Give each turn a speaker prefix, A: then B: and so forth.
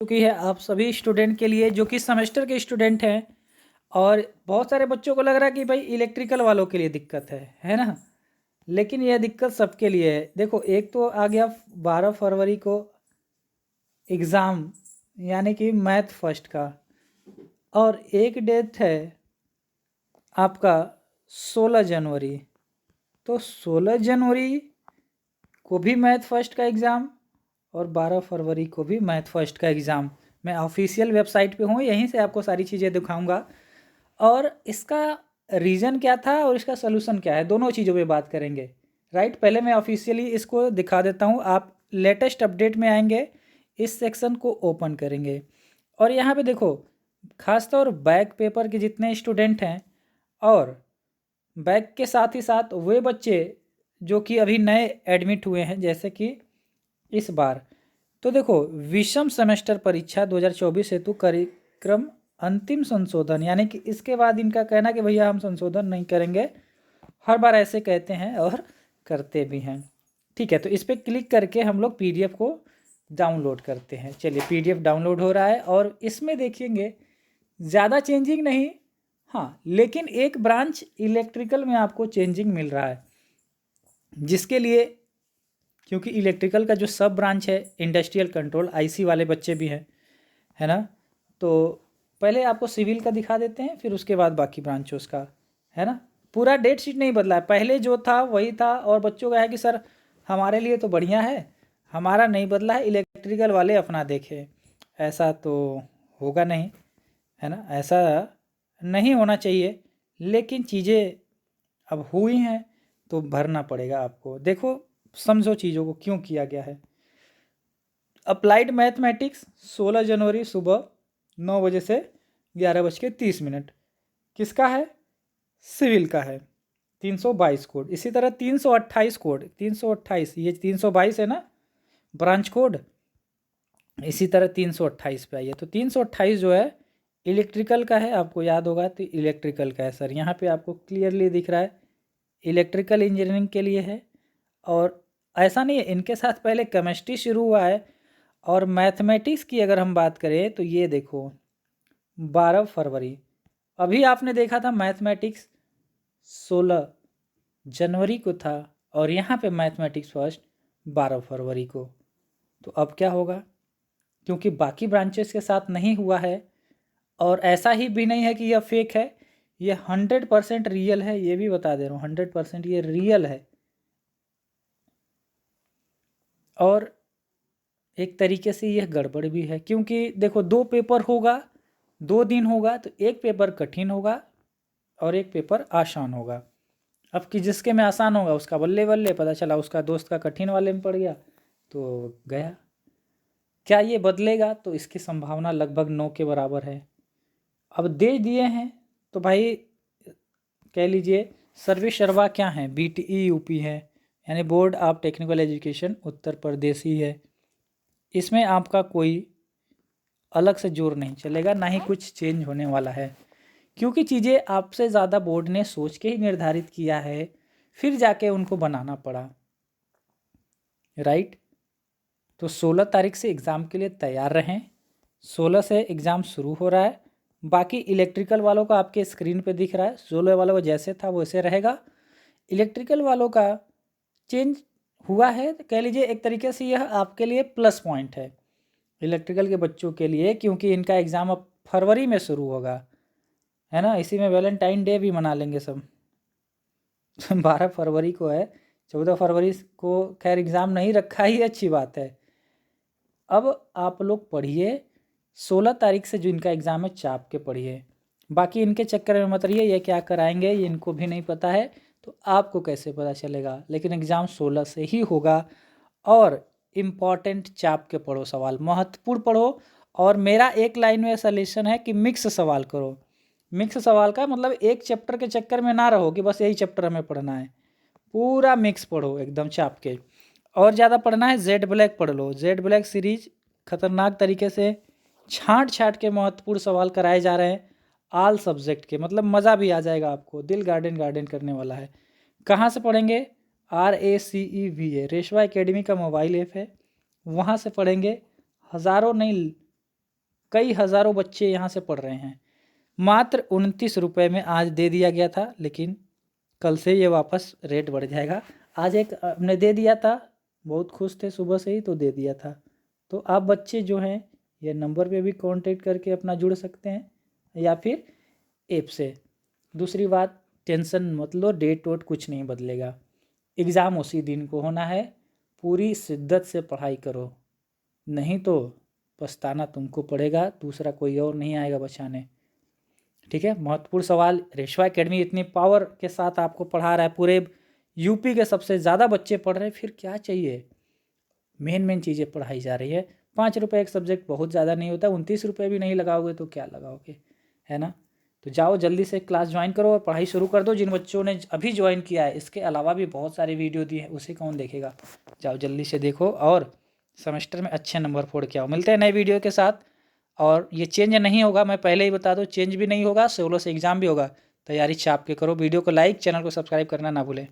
A: चुकी है आप सभी स्टूडेंट के लिए जो कि सेमेस्टर के स्टूडेंट हैं। और बहुत सारे बच्चों को लग रहा है कि भाई इलेक्ट्रिकल वालों के लिए दिक्कत है ना। लेकिन यह दिक्कत सबके लिए है। देखो, एक तो आ गया 12 फरवरी को एग्ज़ाम, यानी कि मैथ फर्स्ट का, और एक डेट है आपका 16 जनवरी। तो 16 जनवरी को भी मैथ फर्स्ट का एग्ज़ाम और 12 फरवरी को भी मैथ फर्स्ट का एग्ज़ाम। मैं ऑफिशियल वेबसाइट पे हूँ, यहीं से आपको सारी चीज़ें दिखाऊंगा। और इसका रीज़न क्या था और इसका सलूशन क्या है, दोनों चीज़ों पे बात करेंगे। राइट, पहले मैं ऑफिशियली इसको दिखा देता हूँ। आप लेटेस्ट अपडेट में आएंगे, इस सेक्शन को ओपन करेंगे और यहाँ पे देखो, खासतौर बैक पेपर के जितने स्टूडेंट हैं और बैक के साथ ही साथ वे बच्चे जो कि अभी नए एडमिट हुए हैं, जैसे कि इस बार तो देखो, विषम सेमेस्टर परीक्षा 2024 हेतु कार्यक्रम अंतिम संशोधन, यानी कि इसके बाद इनका कहना कि भैया हम संशोधन नहीं करेंगे। हर बार ऐसे कहते हैं और करते भी हैं। ठीक है, तो इस पर क्लिक करके हम लोग पीडीएफ को डाउनलोड करते हैं। चलिए, पीडीएफ डाउनलोड हो रहा है और इसमें देखेंगे ज़्यादा चेंजिंग नहीं, हाँ, लेकिन एक ब्रांच इलेक्ट्रिकल में आपको चेंजिंग मिल रहा है, जिसके लिए, क्योंकि इलेक्ट्रिकल का जो सब ब्रांच है इंडस्ट्रियल कंट्रोल, आईसी वाले बच्चे भी हैं, है ना। तो पहले आपको सिविल का दिखा देते हैं, फिर उसके बाद बाकी ब्रांचों का, है ना। पूरा डेट शीट नहीं बदला है, पहले जो था वही था। और बच्चों का है कि सर हमारे लिए तो बढ़िया है, हमारा नहीं बदला है, इलेक्ट्रिकल वाले अपना देखें। ऐसा तो होगा नहीं, है ना, ऐसा नहीं होना चाहिए। लेकिन चीज़ें अब हुई हैं तो भरना पड़ेगा आपको। देखो, समझो चीज़ों को क्यों किया गया है। अप्लाइड मैथमेटिक्स 16 जनवरी सुबह 9 बजे से 11:30 किसका है? सिविल का है, 322 कोड। इसी तरह 328 कोड, 328, ये 322 है ना ब्रांच कोड, इसी तरह 328 पे आइए। तो 328 जो है इलेक्ट्रिकल का है, आपको याद होगा तो इलेक्ट्रिकल का है सर। यहाँ पे आपको क्लियरली दिख रहा है इलेक्ट्रिकल इंजीनियरिंग के लिए है। और ऐसा नहीं है, इनके साथ पहले केमिस्ट्री शुरू हुआ है। और मैथमेटिक्स की अगर हम बात करें तो ये देखो 12 फरवरी, अभी आपने देखा था मैथमेटिक्स 16 जनवरी को था, और यहाँ पे मैथमेटिक्स फर्स्ट 12 फरवरी को। तो अब क्या होगा, क्योंकि बाकी ब्रांचेस के साथ नहीं हुआ है। और ऐसा ही भी नहीं है कि यह फेक है, ये 100% रियल है, ये भी बता दे रहा हूँ, 100% ये रियल है। और एक तरीके से यह गड़बड़ भी है, क्योंकि देखो 2 पेपर होगा, 2 दिन होगा, तो एक पेपर कठिन होगा और एक पेपर आसान होगा। अब कि जिसके में आसान होगा उसका बल्ले बल्ले, पता चला उसका दोस्त का कठिन वाले में पड़ गया तो गया। क्या ये बदलेगा? तो इसकी संभावना लगभग 9 के बराबर है। अब दे दिए हैं तो भाई कह लीजिए सर्वे सर्वा क्या है, बीटीई यूपी है, यानी board of technical education Uttar Pradesh ही है। इसमें आपका कोई अलग से जोर नहीं चलेगा, ना ही कुछ चेंज होने वाला है, क्योंकि चीज़ें आपसे ज़्यादा बोर्ड ने सोच के ही निर्धारित किया है, फिर जाके उनको बनाना पड़ा। राइट, तो 16 तारीख से एग्ज़ाम के लिए तैयार रहें। 16 से एग्ज़ाम शुरू हो रहा है। बाकी इलेक्ट्रिकल वालों का आपके स्क्रीन पे दिख रहा है, 16 वालों का जैसे था वैसे रहेगा। इलेक्ट्रिकल वालों का चेंज हुआ है, तो कह लीजिए एक तरीके से यह आपके लिए प्लस पॉइंट है इलेक्ट्रिकल के बच्चों के लिए, क्योंकि इनका एग्ज़ाम अब फरवरी में शुरू होगा, है ना। इसी में वैलेंटाइन डे भी मना लेंगे सब। 12 फरवरी को है, 14 फरवरी को खैर एग्ज़ाम नहीं रखा ही अच्छी बात है। अब आप लोग पढ़िए, 16 तारीख से जो इनका एग्ज़ाम है चाप के पढ़िए। बाकी इनके चक्कर में मत रहिए, ये क्या कराएंगे ये इनको भी नहीं पता है, तो आपको कैसे पता चलेगा। लेकिन एग्ज़ाम 16 से ही होगा। और इम्पॉर्टेंट चाप के पढ़ो, सवाल महत्वपूर्ण पढ़ो। और मेरा एक लाइन में सजेशन है कि मिक्स सवाल करो। मिक्स सवाल का मतलब एक चैप्टर के चक्कर में ना रहो कि बस यही चैप्टर हमें पढ़ना है, पूरा मिक्स पढ़ो एकदम चाप के। और ज़्यादा पढ़ना है जेड ब्लैक पढ़ लो, जेड ब्लैक सीरीज खतरनाक तरीके से छांट छांट के महत्वपूर्ण सवाल कराए जा रहे हैं आल सब्जेक्ट के, मतलब मज़ा भी आ जाएगा आपको, दिल गार्डन गार्डन करने वाला है। कहाँ से पढ़ेंगे? RACEVA रेशवा एकेडमी का मोबाइल ऐप है, वहाँ से पढ़ेंगे। हज़ारों नहीं कई हज़ारों बच्चे यहाँ से पढ़ रहे हैं। मात्र 29 रुपये में आज दे दिया गया था, लेकिन कल से ये वापस रेट बढ़ जाएगा। आज एक हमने दे दिया था, बहुत खुश थे सुबह से ही तो दे दिया था। तो आप बच्चे जो हैं ये नंबर पे भी कांटेक्ट करके अपना जुड़ सकते हैं या फिर ऐप से। दूसरी बात, टेंशन मत लो, डेट वोट कुछ नहीं बदलेगा, एग्ज़ाम उसी दिन को होना है। पूरी शिद्दत से पढ़ाई करो, नहीं तो पछताना तुमको पड़ेगा, दूसरा कोई और नहीं आएगा बचाने। ठीक है, महत्वपूर्ण सवाल। रेशवा एकेडमी इतनी पावर के साथ आपको पढ़ा रहा है, पूरे यूपी के सबसे ज़्यादा बच्चे पढ़ रहे हैं, फिर क्या चाहिए। मेन चीज़ें पढ़ाई जा रही है। 5 रुपये एक सब्जेक्ट बहुत ज़्यादा नहीं होता, 29 रुपये भी नहीं लगाओगे तो क्या लगाओगे, है ना। तो जाओ जल्दी से क्लास ज्वाइन करो और पढ़ाई शुरू कर दो। जिन बच्चों ने अभी ज्वाइन किया है, इसके अलावा भी बहुत सारी वीडियो दी है, उसे कौन देखेगा। जाओ जल्दी से देखो और सेमेस्टर में अच्छे नंबर फोड़ के आओ। मिलते हैं नए वीडियो के साथ। और ये चेंज नहीं होगा, मैं पहले ही बता दूँ, चेंज भी नहीं होगा, 16 से एग्ज़ाम भी होगा। तैयारी चाप के करो। वीडियो को लाइक, चैनल को सब्सक्राइब करना ना भूलें।